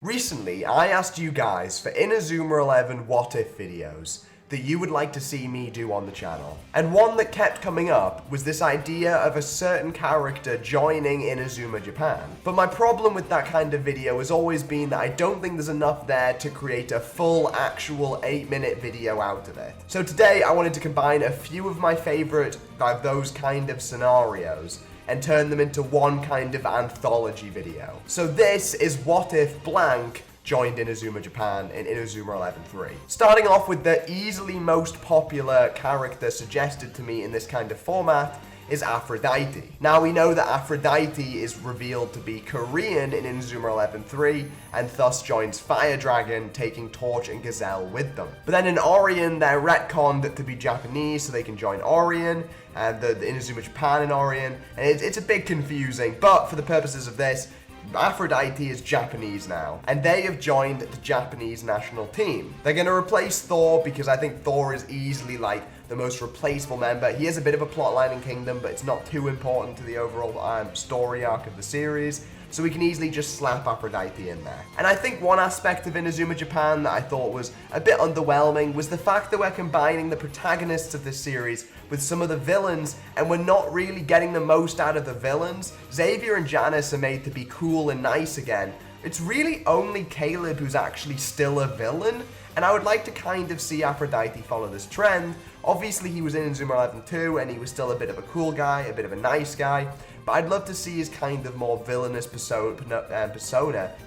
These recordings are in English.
Recently, I asked you guys for Inazuma 11 what if videos that you would like to see me do on the channel. And one that kept coming up was this idea of a certain character joining Inazuma Japan. But my problem with that kind of video has always been that I don't think there's enough there to create a full actual 8-minute video out of it. So today I wanted to combine a few of my favorite of those kind of scenarios and turn them into one kind of anthology video. So this is what if blank joined Inazuma Japan in Inazuma 11-3. Starting off with the easily most popular character suggested to me in this kind of format is Aphrodite. Now we know that Aphrodite is revealed to be Korean in Inazuma 11-3 and thus joins Fire Dragon, taking Torch and Gazelle with them. But then in Orion, they're retconned to be Japanese so they can join Orion, and the Inazuma Japan in Orion, and it's a bit confusing, but for the purposes of this, Aphrodite is Japanese now, and they have joined the Japanese national team. They're going to replace Thor because I think Thor is easily like the most replaceable member. He has a bit of a plotline in Kingdom, but it's not too important to the overall story arc of the series, so we can easily just slap Aphrodite in there. And I think one aspect of Inazuma Japan that I thought was a bit underwhelming was the fact that we're combining the protagonists of this series with some of the villains, and we're not really getting the most out of the villains. Xavier and Janice are made to be cool and nice again. It's really only Caleb who's actually still a villain, and I would like to kind of see Aphrodite follow this trend. Obviously, he was in Inazuma 11-2, and he was still a bit of a cool guy, a bit of a nice guy, but I'd love to see his kind of more villainous persona,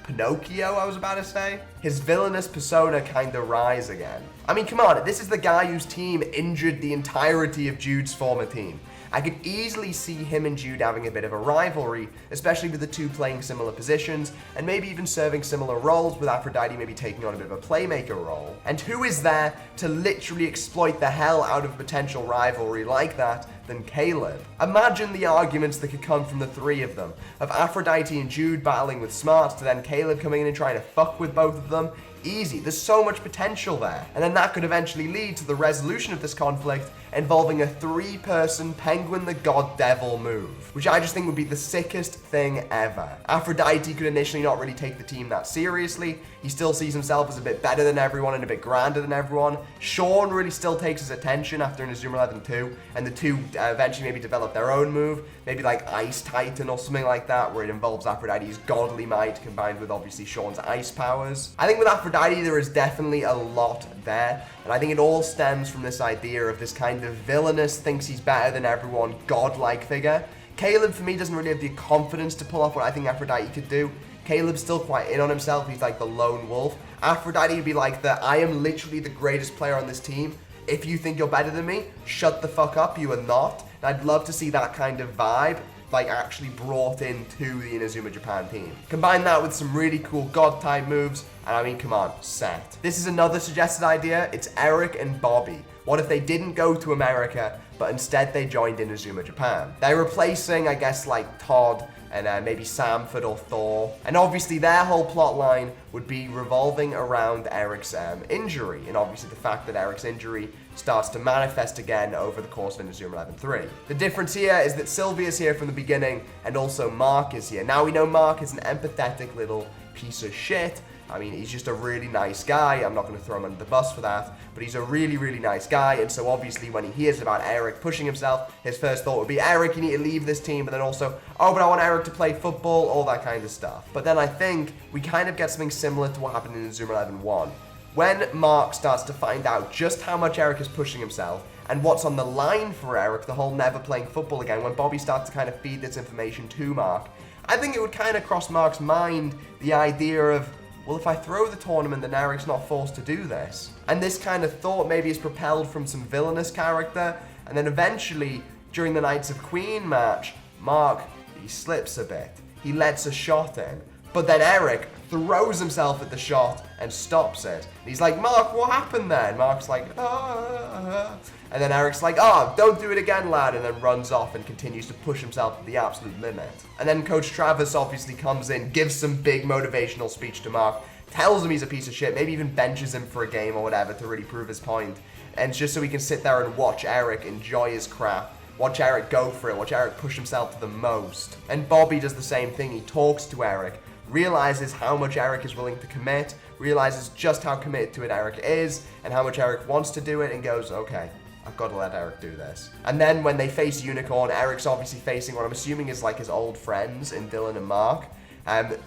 Pinocchio, I was about to say. His villainous persona kind of rise again. I mean, come on, this is the guy whose team injured the entirety of Jude's former team. I could easily see him and Jude having a bit of a rivalry, especially with the two playing similar positions, and maybe even serving similar roles, with Aphrodite maybe taking on a bit of a playmaker role. And who is there to literally exploit the hell out of potential rivalry like that than Caleb? Imagine the arguments that could come from the three of them, of Aphrodite and Jude battling with smarts, to then Caleb coming in and trying to fuck with both of them. Easy. There's so much potential there. And then that could eventually lead to the resolution of this conflict involving a 3-person Penguin the God Devil move, which I just think would be the sickest thing ever. Aphrodite could initially not really take the team that seriously. He still sees himself as a bit better than everyone and a bit grander than everyone. Sean really still takes his attention after Inazuma 11-2, and the two eventually maybe develop their own move, maybe like Ice Titan or something like that, where it involves Aphrodite's godly might combined with obviously Sean's ice powers. I think with Aphrodite there is definitely a lot there, and I think it all stems from this idea of this kind of villainous, thinks he's better than everyone, godlike figure. Caleb, for me, doesn't really have the confidence to pull off what I think Aphrodite could do. Caleb's still quite in on himself. He's like the lone wolf. Aphrodite would be like the, I am literally the greatest player on this team. If you think you're better than me, shut the fuck up, you are not. And I'd love to see that kind of vibe like actually brought into the Inazuma Japan team. Combine that with some really cool god-type moves, and I mean, come on, set. This is another suggested idea. It's Eric and Bobby. What if they didn't go to America, but instead they joined Inazuma Japan? They're replacing, I guess, like Todd and maybe Samford or Thor. And obviously their whole plot line would be revolving around Eric's injury, and obviously the fact that Eric's injury starts to manifest again over the course of Inazuma 11-3. The difference here is that Sylvia's here from the beginning, and also Mark is here. Now we know Mark is an empathetic little piece of shit. I mean, he's just a really nice guy. I'm not going to throw him under the bus for that, but he's a really, really nice guy. And so obviously when he hears about Eric pushing himself, his first thought would be, Eric, you need to leave this team. But then also, oh, but I want Eric to play football, all that kind of stuff. But then I think we kind of get something similar to what happened in Inazuma 11-1. When Mark starts to find out just how much Eric is pushing himself and what's on the line for Eric, the whole never playing football again, when Bobby starts to kind of feed this information to Mark, I think it would kind of cross Mark's mind the idea of, well, if I throw the tournament, then Eric's not forced to do this. And this kind of thought maybe is propelled from some villainous character, and then eventually, during the Knights of Queen match, Mark, he slips a bit. He lets a shot in. But then Eric throws himself at the shot and stops it. And he's like, Mark, what happened there? And Mark's like, ah. And then Eric's like, oh, don't do it again, lad, and then runs off and continues to push himself to the absolute limit. And then Coach Travis obviously comes in, gives some big motivational speech to Mark, tells him he's a piece of shit, maybe even benches him for a game or whatever to really prove his point. And just so he can sit there and watch Eric enjoy his crap. Watch Eric go for it, watch Eric push himself to the most. And Bobby does the same thing, he talks to Eric, realizes how much Eric is willing to commit, realizes just how committed to it Eric is, and how much Eric wants to do it, and goes, okay, I've got to let Eric do this. And then when they face Unicorn, Eric's obviously facing what I'm assuming is like his old friends in Dylan and Mark.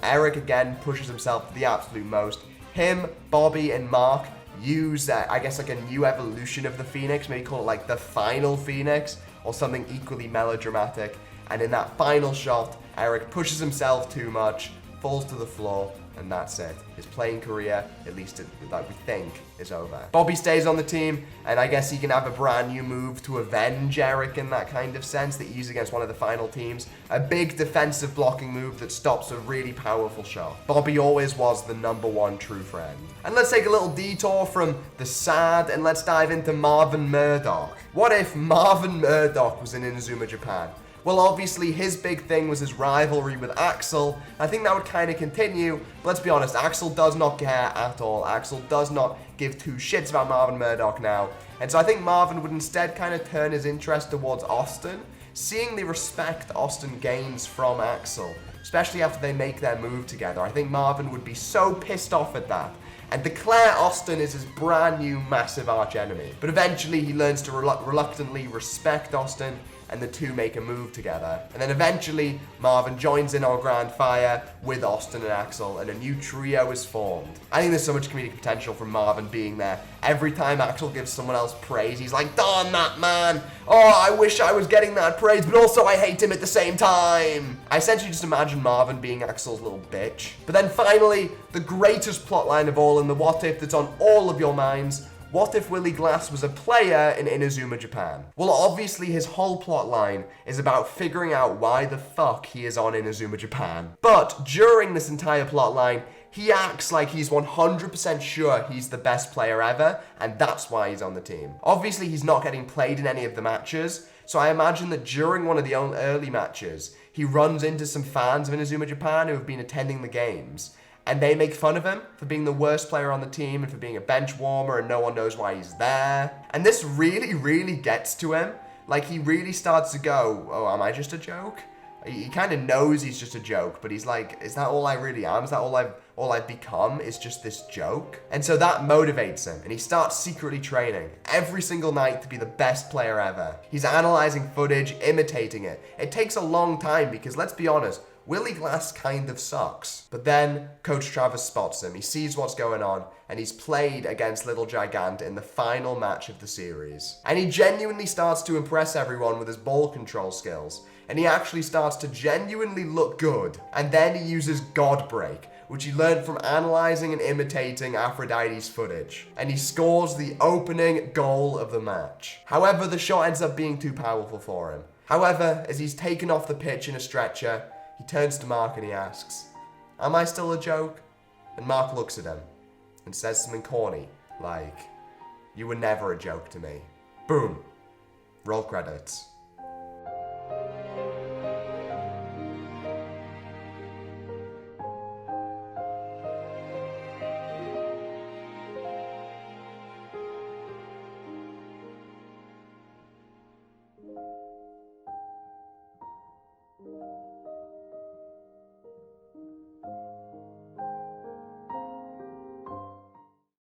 Eric again pushes himself to the absolute most. Him, Bobby, and Mark use, I guess, like a new evolution of the Phoenix, maybe call it like the final Phoenix, or something equally melodramatic. And in that final shot, Eric pushes himself too much, falls to the floor, and that's it. His playing career, at least that we think, is over. Bobby stays on the team, and I guess he can have a brand new move to avenge Eric in that kind of sense that he used against one of the final teams. A big defensive blocking move that stops a really powerful shot. Bobby always was the #1 true friend. And let's take a little detour from the sad, and let's dive into Marvin Murdock. What if Marvin Murdock was in Inazuma Japan? Well, obviously, his big thing was his rivalry with Axel. I think that would kind of continue. But let's be honest, Axel does not care at all. Axel does not give two shits about Marvin Murdock now. And so I think Marvin would instead kind of turn his interest towards Austin, seeing the respect Austin gains from Axel, especially after they make their move together. I think Marvin would be so pissed off at that and declare Austin as his brand new massive arch enemy. But eventually he learns to reluctantly respect Austin, and the two make a move together. And then eventually, Marvin joins in on Grand Fire with Austin and Axel, and a new trio is formed. I think there's so much comedic potential from Marvin being there. Every time Axel gives someone else praise, he's like, darn that man! Oh, I wish I was getting that praise, but also I hate him at the same time! I essentially just imagine Marvin being Axel's little bitch. But then finally, the greatest plotline of all in the what if that's on all of your minds. What if Willie Glass was a player in Inazuma Japan? Well, obviously his whole plot line is about figuring out why the fuck he is on Inazuma Japan. But during this entire plot line, he acts like he's 100% sure he's the best player ever, and that's why he's on the team. Obviously, he's not getting played in any of the matches, so I imagine that during one of the early matches, he runs into some fans of Inazuma Japan who have been attending the games, and they make fun of him for being the worst player on the team and for being a bench warmer and no one knows why he's there. And this really, really gets to him. Like, he really starts to go, oh, am I just a joke? He kind of knows he's just a joke, but he's like, is that all I really am? Is that all I've become is just this joke? And so that motivates him, and he starts secretly training every single night to be the best player ever. He's analyzing footage, imitating it. It takes a long time because, let's be honest, Willie Glass kind of sucks. But then Coach Travis spots him. He sees what's going on, and he's played against Little Gigant in the final match of the series. And he genuinely starts to impress everyone with his ball control skills. And he actually starts to genuinely look good. And then he uses God Break, which he learned from analyzing and imitating Aphrodite's footage. And he scores the opening goal of the match. However, the shot ends up being too powerful for him. However, as he's taken off the pitch in a stretcher, he turns to Mark and he asks, am I still a joke? And Mark looks at him and says something corny, like, you were never a joke to me. Boom. Roll credits.